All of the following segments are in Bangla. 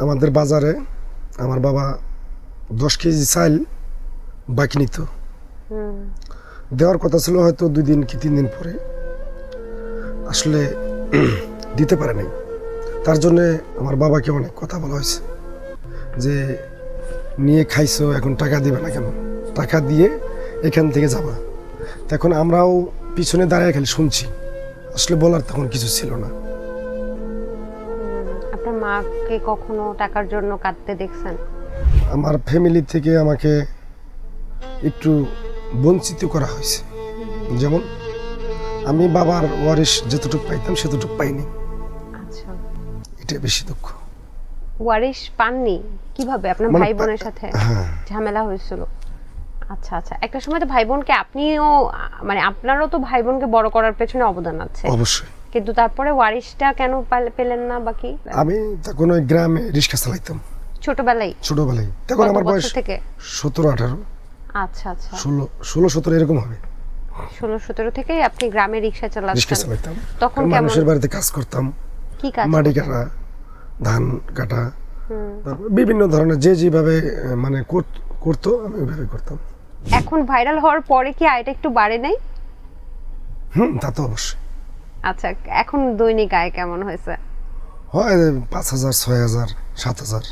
আমাদের বাজারে আমার বাবা 10 কেজি চাল বাকি নিত। দেওয়ার কথা ছিল হয়তো 2 দিন কি 3 দিন পরে, আসলে দিতে পারে নাই। তার জন্যে আমার বাবাকে অনেক কথা বলা হয়েছে যে নিয়ে খাইছো, এখন টাকা দিবে না কেন, টাকা দিয়ে এখান থেকে যাবা। তখন আমরাও পিছনে দাঁড়িয়ে খালি শুনছি, আসলে বলার তখন কিছু ছিল না। আপনার মাকে কখনো টাকার জন্য কাঁদতে দেখছেন? আমার ফ্যামিলি থেকে আমাকে একটু বঞ্চিত করা হয়েছে। যেমন আমি বাবার ওয়ারিশ যতটুকু পাইতাম সেতটুকু পাইনি, আচ্ছা, এটা বেশি দুঃখ। ওয়ারিশ পাননি কিভাবে? আপনার মানে ভাই বোনের সাথে হ্যাঁ, ঝামেলা হয়েছিল? আচ্ছা আচ্ছা, একটা সময় তো ভাই বোনকে আপনিও মানে আপনারও তো ভাই বোনকে বড় করার পেছনে অবদান আছে অবশ্যই। কিন্তু তারপরে ওয়ারিশটা কেন পেলেন না বাকি? আমি তখন ওই গ্রামে রিক্সা চালাইতাম ছোটবেলায়? ছোটবেলায়, তখন কত আমার বয়স বছর থেকে? 17-18, আচ্ছা আচ্ছা, 16-17 এরকম হবে। 16-17 থেকে আপনি গ্রামে রিক্সা রিক্সা চালাতেন? চালাইতাম, তখন কেমন? মানুষের বাড়িতে কাজ করতাম, কি কাজ? মাটি কাটা, ধান কাটা, তারপর বিভিন্ন ধরনের যে যেভাবে মানে করতো আমি ওইভাবে করতাম। এখন ভাইরাল হওয়ার পরে কি আয়টা একটু বাড়ে নাই? তা তো অবশ্যই। আচ্ছা, এখন দৈনিক আয় কেমন হয়েছে? হয় 5,000, 6,000, 7,000।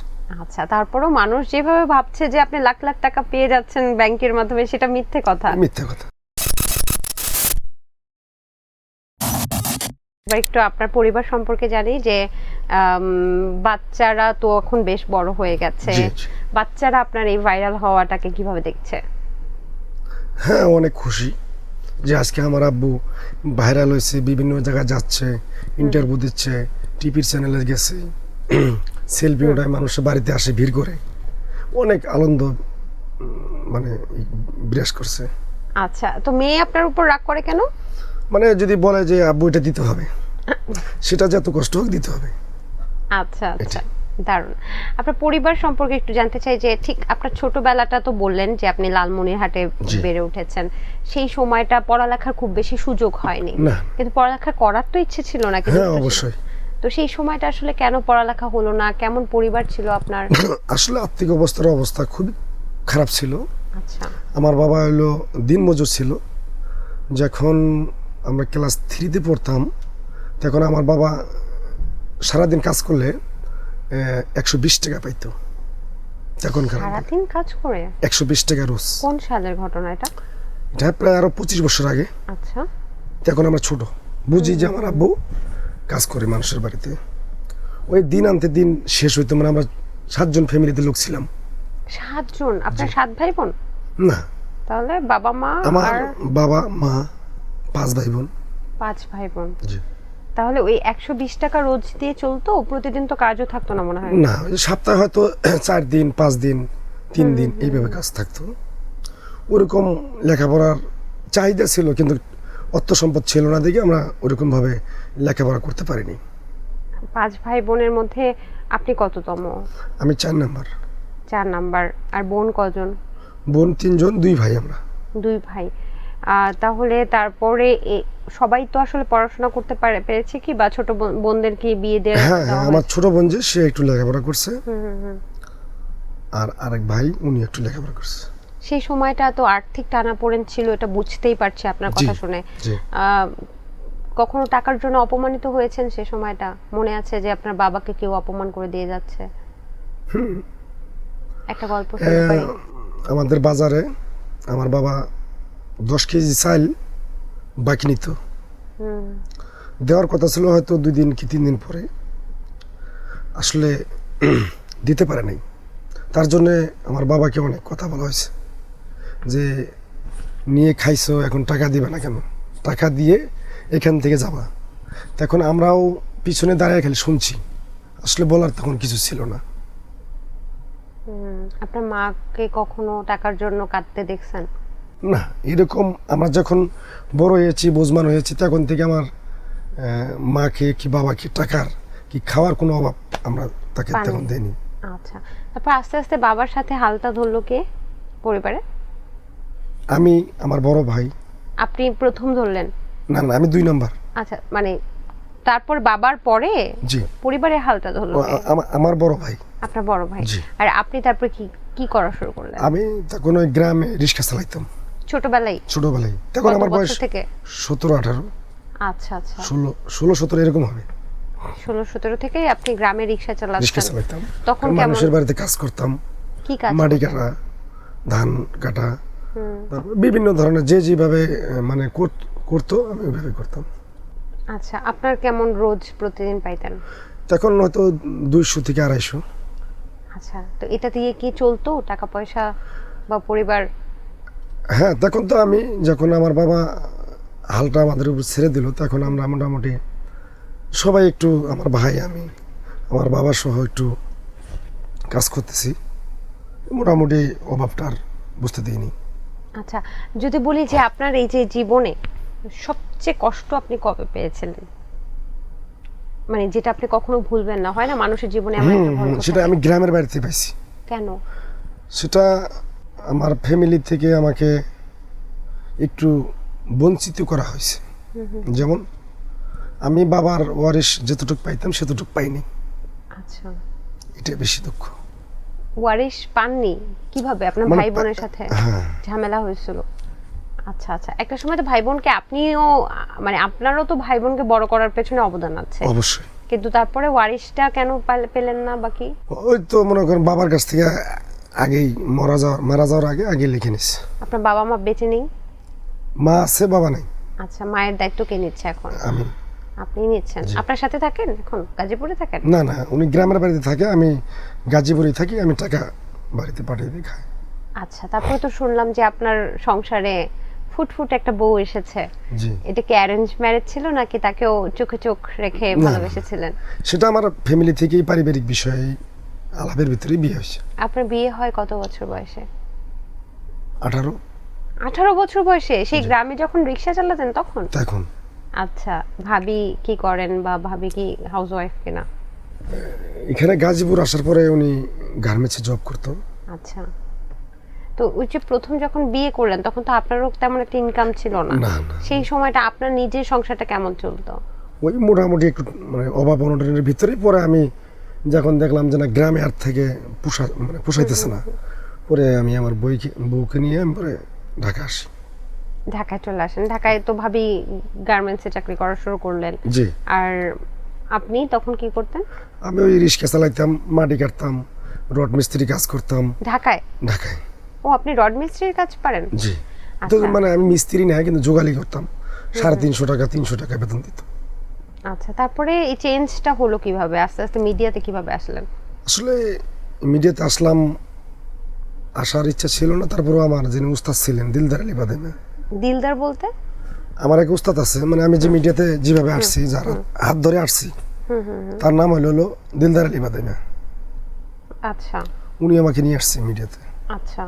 আচ্ছা, তারপরেও মানুষ যেভাবে ভাবছে যে আপনি লাখ লাখ টাকা পেয়ে যাচ্ছেন ব্যাংকের মাধ্যমে, সেটা মিথ্যে কথা। মিথ্যা কথা। এবার একটু আপনার পরিবার সম্পর্কে জানি যে বাচ্চারা তো এখন বেশ বড় হয়ে গেছে। জি, জি। বাচ্চারা আপনার এই ভাইরাল হওয়াটাকে কিভাবে দেখছে? হ্যাঁ, অনেক খুশি যে আজকে আমার আব্বু ভাইরাল হয়েছে, বিভিন্ন জায়গায় যাচ্ছে, ইন্টারভিউ দিচ্ছে, টিভির চ্যানেলে গেছে, সেলফি ওঠায়, মানুষের বাড়িতে আসে ভিড় করে, অনেক আনন্দ মানে বিরাজ করছে। আচ্ছা, তো মেয়ে আপনার উপর রাগ করে কেন? মানে যদি বলে যে আব্বু এটা দিতে হবে, সেটা যত কষ্ট হোক দিতে হবে। আচ্ছা আচ্ছা, দারুণ। আপনার পরিবার সম্পর্কে একটু জানতে চাই যে ঠিক আপনার ছোটবেলাটা তো বললেন যে আপনি লালমনিরহাটে জি। বেড়ে উঠেছেন, সেই সময়টা পড়ালেখার খুব বেশি সুযোগ হয়নি, না। কিন্তু পড়ালেখা করার তো ইচ্ছে ছিল না? কিন্তু হ্যাঁ, অবশ্যই। তো সেই সময়টা আসলে কেন পড়ালেখা হলো না? কেমন পরিবার ছিল আপনার? আসলে আর্থিক অবস্থা খুবই খারাপ ছিল। আচ্ছা, আমার বাবা হলো দিনমজুর ছিল। যখন আমরা ক্লাস 3-তে পড়তাম, তখন আমার বাবা সারাদিন কাজ করলে 120 টাকা পাইতো। তখন সারাদিন কাজ করে 120 টাকা রোজ। কোন সালের ঘটনা এটা? এটা প্রায় আরো 25 বছর আগে। আচ্ছা, তখন আমরা ছোট, বুঝি যে আমার আব্বু কাজ করে মানুষের বাড়িতে। ওই দিন আনতে দিন শেষ হইতো, মানে আমরা 7 জন ফ্যামিলিতে লোক ছিলাম। 7 জন? আপনার 7 ভাই বোন? না, তাহলে বাবা মা আমার আর বাবা মা 5 ভাই বোন। 5 ভাই বোন। জি। তাহলে ওই 120 টাকা রোজ দিয়ে চলতো? প্রতিদিন তো কাজও থাকতো না মনে হয়? না, ওই সপ্তাহে হয়তো 4 দিন, 5 দিন, 3 দিন এইভাবে কাজ থাকতো। ওরকম লেখাপড়ার চাহিদা ছিল, কিন্তু অর্থ সম্পদ ছিল না দেখে আমরা ওরকম ভাবে লেখাপড়া করতে পারিনি। 5 ভাই বোনের মধ্যে আপনি কততম? আমি 4 নাম্বার। 4 নাম্বার। আর বোন কজন? বোন 3 জন, 2 ভাই আমরা। 2 ভাই। তাহলে তারপরে সবাই তো আসলে পড়াশোনা করতে পেরেছে কি, বা ছোট বোনদের কি বিয়ে দেওয়া? হ্যাঁ, আমার ছোট বোন যে সে একটু লেখাপড়া করছে, আর আরেক ভাই উনি একটু লেখাপড়া করছে। সেই সময়টা তো আর্থিক টানাপোড়েন ছিল, এটা বুঝতেই পারছি আপনার কথা শুনে। জি। কখনো টাকার জন্য অপমানিত হয়েছেন সে সময়টা? মনে আছে যে আপনার বাবাকে কেউ অপমান করে দিয়ে যাচ্ছে? একটা গল্প শুনতে পারি? আমাদের বাজারে আমার বাবা 10 কেজি চাল বাকি নিত। দেওয়ার কথা ছিল হয়তো 2 দিন কি 3 দিন পরে, আসলে দিতে পারে নাই। তার জন্যে আমার বাবাকে অনেক কথা বলা হয়েছে যে নিয়ে খাইছো, এখন টাকা দিবে না কেন, টাকা দিয়ে এখান থেকে যাবা। তখন আমরাও পিছনে দাঁড়িয়ে খালি শুনছি, আসলে বলার তখন কিছু ছিল না। আপনার মাকে কখনো টাকার জন্য কাঁদতে দেখছেন? না, এরকম আমরা যখন বড় হয়েছি, বুঝমান হয়েছি, তখন থেকে আমার মাকে কি বাবাকে টাকার কি খাওয়ার কোনো অভাব আমরা তাকে তখন দেয়নি। আচ্ছা, তারপর আস্তে আস্তে বাবার সাথে হালটা ধরলো কে পরিবারে? আমি, আমার বড় ভাই। আপনি প্রথম ধরলেন? না না, আমি 2 নাম্বার। আচ্ছা, মানে তারপর বাবার পরে জি। পরিবারে হালটা ধরলো কে? আমার বড় ভাই আপনার বড় ভাই। জি। আর আপনি তারপর কি কি করা শুরু করলেন আমি তখন ওই গ্রামে রিক্সা চালাইতাম ছোটবেলায়? ছোটবেলায়। তখন কত আমার বয়স বছর থেকে? 17-18, আচ্ছা আচ্ছা, 16-17 এরকম হবে। 16-17 থেকে আপনি গ্রামে রিক্সা রিক্সা চালাচ্ছেন। চালাইতাম, তখন কেমন মানুষের বাড়িতে কাজ করতাম, কি কাজ মাটি করতেন? কাটা, ধান কাটা, তারপর বিভিন্ন ধরনের যে যেভাবে মানে করতো আমি ওইভাবে করতাম। আচ্ছা, আপনার কেমন রোজ প্রতিদিন পাইতেন? তখন হয়তো 200 থেকে 250। আচ্ছা, তো এটা দিয়ে কি চলতো টাকা পয়সা বা পরিবার? হ্যাঁ, তখন তো আমি যখন আমার বাবা হালটা আমাদের উপর ছেড়ে দিল, তখন আমরা মোটামুটি সবাই একটু, আমার ভাই, আমি, আমার বাবা সহ একটু কাজ করতেছি, মোটামুটি অভাবটার বুঝতে দিইনি। আচ্ছা, যদি বলি যে আপনার এই যে জীবনে সবচেয়ে কষ্ট আপনি কবে পেয়েছিলেন, মানে যেটা আপনি কখনো ভুলবেন না, হয় না মানুষের জীবনে এমন একটা গল্প সেটা থাকে। আমি গ্রামের বাড়িতে পাইছি। কেন? সেটা আমার ফ্যামিলি থেকে আমাকে একটু বঞ্চিত করা হয়েছে। যেমন আমি বাবার ওয়ারিশ যতটুকু পাইতাম সেতটুকু পাইনি, আচ্ছা, এটা বেশি দুঃখ। ওয়ারিশ পাননি কিভাবে? আপনার মানে ভাই বোনের সাথে হ্যাঁ, ঝামেলা হয়েছিল? আচ্ছা আচ্ছা, একটা সময় তো ভাই বোনকে আপনিও মানে আপনারও তো ভাই বোনকে বড় করার পেছনে অবদান আছে, অবশ্যই। কিন্তু তারপরে ওয়ারিশটা কেন পেলেন না বাকি? ওই তো মনে করেন বাবার কাছ থেকে আগেই মারা যাওয়ার আগে লিখে নিস। আপনার বাবা মা বেঁচে নেই? মা আছে, বাবা নেই। আচ্ছা, মায়ের দায়িত্ব কে নিচ্ছে এখন? আমি। আপনি নিচ্ছেন? আপনার সাথে থাকেন এখন? গাজীপুরে থাকেন? না না, উনি গ্রামের বাড়িতে থাকে, আমি গাজীপুরে থাকি, আমি টাকা বাড়িতে পাঠিয়ে দিই, খাই। আচ্ছা, তারপরে তো শুনলাম যে আপনার সংসারে ফুটফুট একটা বউ এসেছে। জি। এটা কি অ্যারেঞ্জ ম্যারেজ ছিল নাকি তাকেও চোখে চোখ রেখে না, ভালোবেসেছিলেন? সেটা আমার ফ্যামিলি থেকেই পারিবারিক বিষয়ে আলাপের ভিতরেই বিয়ে হয়েছে। আপনার বিয়ে হয় কত বছর বয়সে? 18। 18 বছর বয়সে? সেই গ্রামে যখন রিক্সা চালাতেন তখন? তখন আচ্ছা, ভাবি কি করেন বা ভাবি কি হাউসওয়াইফ কিনা? এখানে গাজীপুর আসার পরে উনি গার্মেন্টসে জব করতো। আচ্ছা, তো ওই যে প্রথম যখন বিয়ে করলেন তখন তো আপনারও তেমন একটা ইনকাম ছিল না। না না, সেই সময়টা আপনার নিজের সংসারটা কেমন চলতো? ওই মোটামুটি একটু মানে অভাব অনটনের ভিতরেই। পরে আমি যখন দেখলাম যে না, গ্রামে আর থেকে পোষাইতেছে না, পরে আমি আমার বউকে নিয়ে আমি পরে ঢাকা আসি। ঢাকায় চলে আসেন। ঢাকায় তো ভাবি গার্মেন্টসে চাকরি করা শুরু করলেন। জি। আর আপনি তখন কি করতেন? আমি ওই রিক্সা চালাইতাম, মাটি কাটতাম, রড মিস্ত্রি কাজ করতাম ঢাকায়? ঢাকায়। ও, আপনি রড মিস্ত্রির কাজ পারেন? জি। তো আচ্ছা মানে আমি মিস্ত্রি না, কিন্তু জোগালি করতাম, 350 টাকা 300 টাকা বেতন দিত। আচ্ছা, তারপরে এই চেঞ্জটা হলো কিভাবে? আস্তে আস্তে মিডিয়াতে কিভাবে আসলেন? আসলে মিডিয়াতে আসলাম, আসার ইচ্ছা ছিল না। তারপরেও আমার যিনি উস্তাদ ছিলেন, দিলদার আলী বাদেমা। দিলদার বলতে? আমার এক উস্তাদ আছে, মানে আমি যে মিডিয়াতে যেভাবে আসছি, যারা হাত ধরে আসছি, তার নাম হলো দিলদার আলী বাদেমা। আচ্ছা উনি আমাকে নিয়ে আসছে মিডিয়াতে। আচ্ছা,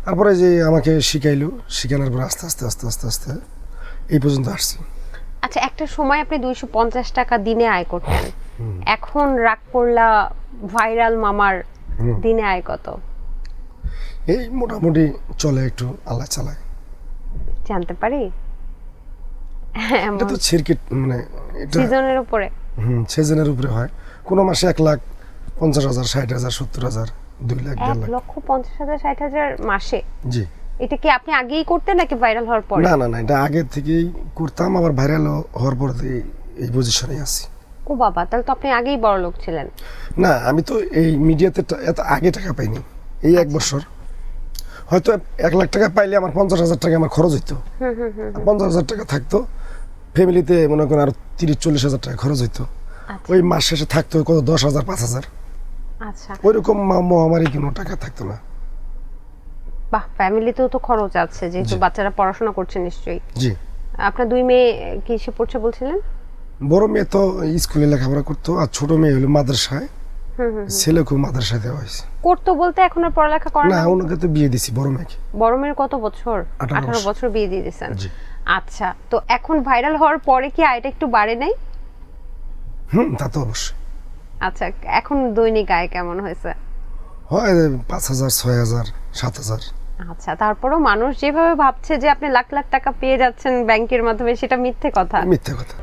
তারপরে যে আমাকে শিখাইলো, শিখানোর পর আস্তে আস্তে আস্তে আস্তে আস্তে এই পর্যন্ত আসছি। আচ্ছা, একটা সময় আপনি 250 টাকা দিনে আয় করতেন, এখন রাগ করলা ভাইরাল মামার দিনে আয় কত? এই মোটামুটি চলে, একটু আল্লাহ চালায়। জানতে পারি? এটা তো সিরকিট, মানে এটা সিজনের উপরে? সিজনের উপরে হয়। কোনো মাসে 1,50,000, 60,000, 70,000, 2 লাখ, 1.5 লাখ। 1,50,000 60,000 মাসে? জি। এটা কি আপনি আগেই করতেন নাকি ভাইরাল হওয়ার পরে? না না না, এটা আগে থেকেই করতাম, আবার ভাইরাল হওয়ার পর এই পজিশনে আছি। ও বাবা, তাহলে তো আপনি আগেই বড় লোক ছিলেন। না, আমি তো এই মিডিয়াতে এত আগে টাকা পাইনি, এই 1 বছর। হয়তো 1 লাখ টাকা পাইলে আমার 50,000 টাকা আমার খরচ হইতো। 50,000 টাকা থাকতো, ফ্যামিলিতে মনে করেন আরো 30-40,000 টাকা খরচ হইতো। আচ্ছা। ওই মাস শেষে থাকতো কত, 10,000, 5,000। আচ্ছা, ওইরকম মহামারী কোনো টাকা থাকতো না। বাহ, ফ্যামিলিতেও তো খরচ আছে, যেহেতু জি। বাচ্চারা পড়াশোনা করছে নিশ্চয়ই। জি। আপনার 2 মেয়ে কিসে পড়ছে বলছিলেন? বড় মেয়ে তো স্কুলে লেখাপড়া করতো, আর ছোট মেয়ে হলো মাদ্রাসায়। ছেলেকেও মাদ্রাসায় দেওয়া হয়েছে। করতো বলতে এখন আর পড়ালেখা করে না, না? ওনাকে তো বিয়ে দিছি, বড় মেয়েকে। বড় মেয়ের কত বছর? 18 বছর বিয়ে দিয়ে দিয়েছেন। জি। আচ্ছা, তো এখন ভাইরাল হওয়ার পরে কি আয়টা একটু বাড়ে নাই? তা তো অবশ্যই আচ্ছা, এখন দৈনিক আয় কেমন হয়েছে? হয়, 5,000, 6,000, 7,000। আচ্ছা, তারপরেও মানুষ যেভাবে ভাবছে যে আপনি লাখ লাখ টাকা পেয়ে যাচ্ছেন ব্যাংকের মাধ্যমে, সেটা মিথ্যে কথা। মিথ্যে কথা।